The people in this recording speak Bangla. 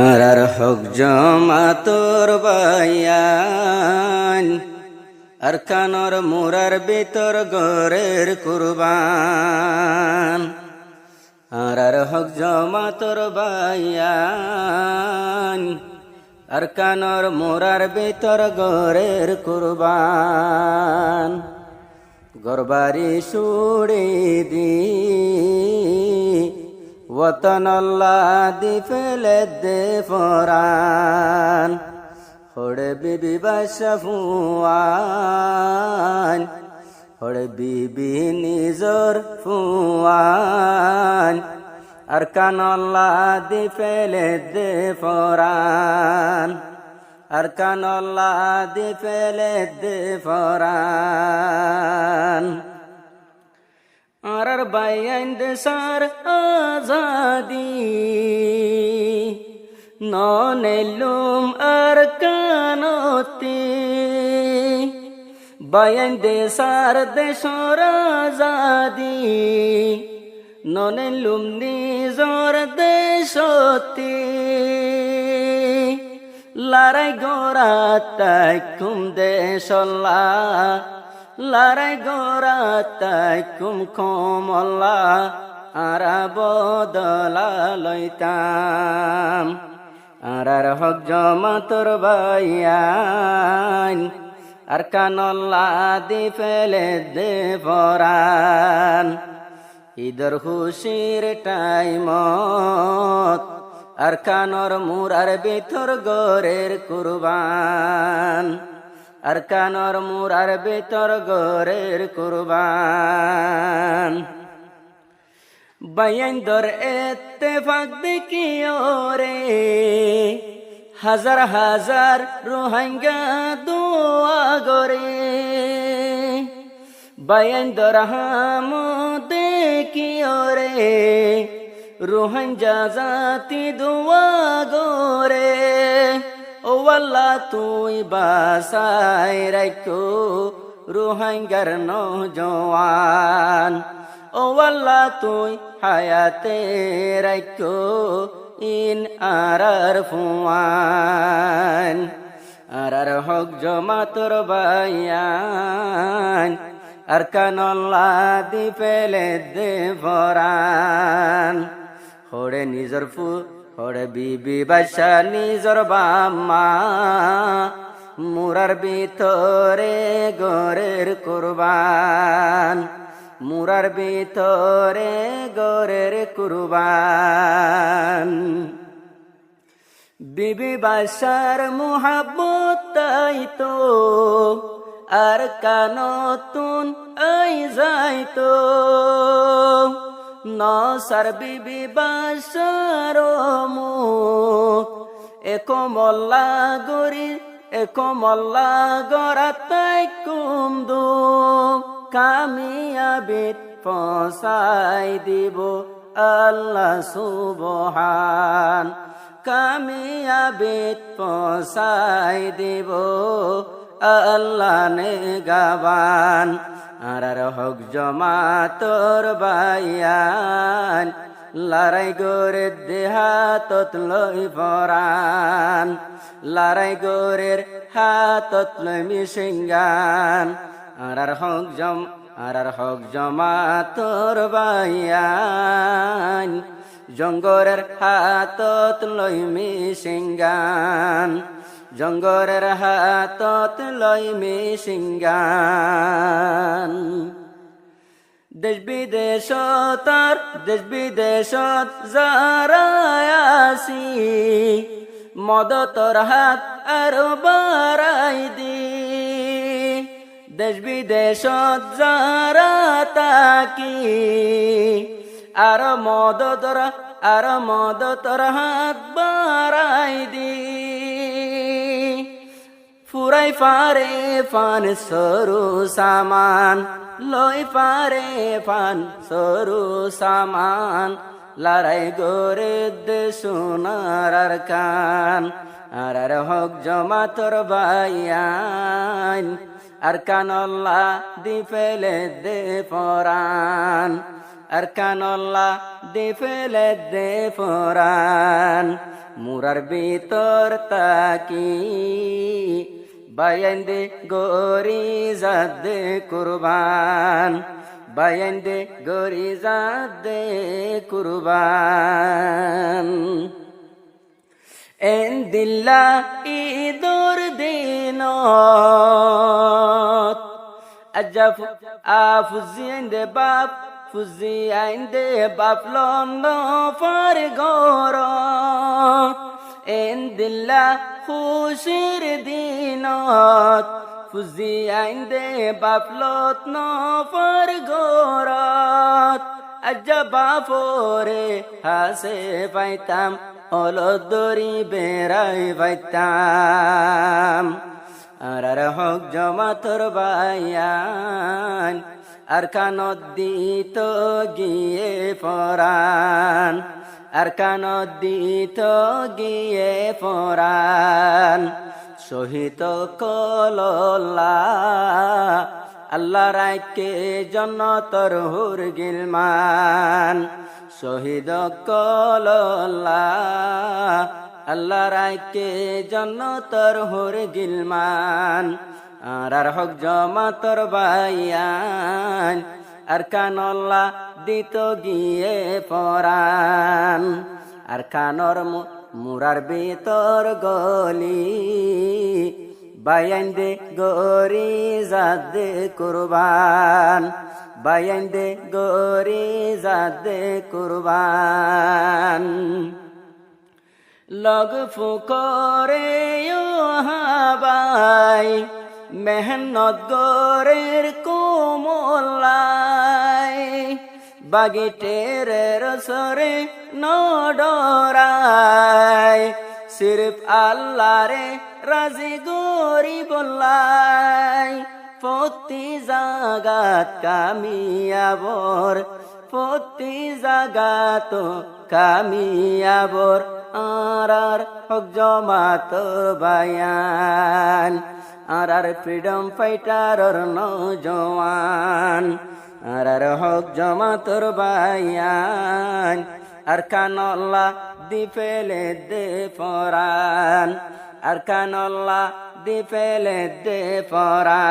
আর হক জমাতর বায়ান আর কানর মুরার ভিতর গরের কুরবান। আর হক জমাতর বায়ান আর কানর মুরার ভিতর গরের কুরবান। গরবারি সুড়ে দি वतन अल्लाह दी फेले दे फरान होड़े बीबी बशफुआन होड़े बीबी निजर फुआन अरकान अल्लाह दी फेले दे फरान अरकान अल्लाह दी फेले दे फरान। आर बायंद सार आजादी नौनेलुम अरकानोती बायंद सार देशोर आजादी नौनेलुम निजोर देशोती लाराय गोरा तकुम देशोल्ला लाराय गोरा तकुम कोमल्ला आरा बदला लैताम। आरार हक जमातोर बायान আর কানল্লা দি ফেলে দে ফরান। ঈদর খুশির টাইমত আর কানর মুরার ভিতর গরের কুরবান আর কানর মুরার ভিতর গরের কুরবান। বাইন্দর ইত্তেফাক দেখিও রে হাজার হাজার রোহিঙ্গা দোয়া গরে বাইন্দর হাম দেখিও রে রোহিঙ্গা জাতি দোয়া গরে। ও আল্লাহ তুই বাসায় রাখো রোহিঙ্গার নওজওয়ান। ও আল্লাহ তুই হায়াতে রাখো ইন আরার ফুয়ান। আরার হক জমাতর বায়ান আর কানল্লাহ দি ফেলে দে ফরান। হোড়ে নিজর ফু হোড়ে বিবি বাসা নিজর বাম্মা মুরার ভিতরে গরের কুরবান মুরার ভিতরে গরের কুরবান। বিবি বাসার মুহাব্বত তাইতো আর কানতুন আই যাইতো নসার বিবি বাসার মুখ একমল্লা গরি একমল্লা গরাতাই কুমদু কামিয়াবিত পৌঁছাই দিব আল্লাহ সুবহান। কামিয়াবিত পৌঁছাই দিব আল্লাহ নেগাবান। আরার হক জমাতর বায়ান লারাই গোরের দেহাতত লই ফরান লারাই গোরের হাতত লই মিশিঙ্গান। আরার হক জমাতর বায়ান জঙ্গরের হাতত লই মিশিঙ্গান জঙ্গরের হাতত লই মিশিঙ্গান। দেশ বিদেশত যারা আসি মদতর হাত আরো বাড়াই দি। দেশ বিদেশত যারা তাকি আর মদতর হাত বাড়াই দি। ফুরাই পারে ফান সরু সামান লই পারে ফান সরু সামান লারাই গোরে দে সোনার আর কান। আর হক জমাতর বায়ান আর কানল্লাহ দি ফেলে দে ফরান আর কানল্লাহ দি ফেলে দে ফরান। মুরার ভিতর তাকি বায়ান্দে গরি জাদে কুরবান বায়ান্দে গরি জাদে কুরবান এন দিল্লা ঈদর দিনত আজাফ আফুজি আইন্দে বাপ ফুজি আইন্দে বাপ লন্দ ফার গর এন দিল্লা খুশির দিনত ফুজি আইন্দে বাপ লত নফর গরত আজ্জা বাপরে হাসে পাইতাম অলদরি বেড়াই পাইতাম আর হক জমাতর বায়ান আর কানত দিত গিয়ে পরাণ আর কানত দিত গিয়ে পরাণ শহীদ কলল্লা আল্লাহ রাইকে জন্নতর হুর গিলমান শহীদ কলল্লা আল্লাহ রাইকে জন্নতর হুর গিলমান আর হক জমাতর বায়ান আর কানল্লা দিত গিয়ে পরাণ আর কানর মুরার ভিতর গলি বায়ান্দে গরি জাদে কুরবান বায়ান্দে গরি জাদে কুরবান লগ ফুকরে হাবাই মেহনত গরের কোমলাই বাগিটের রসরে নডরাই সিরফ আল্লাহ রে রাজি গরি বললাই প্রতি জাগাত কামিয়াবর প্রতি জাগাত কামিয়াবর আর হক জমাতর বায়ান আর ফ্রিডম ফাইটারর নওজওয়ান আর হক জমাতর বায়ান আর কানল্লা দি ফেলে দে পরাণ আর কানল্লা দি ফেলে দে পরাণ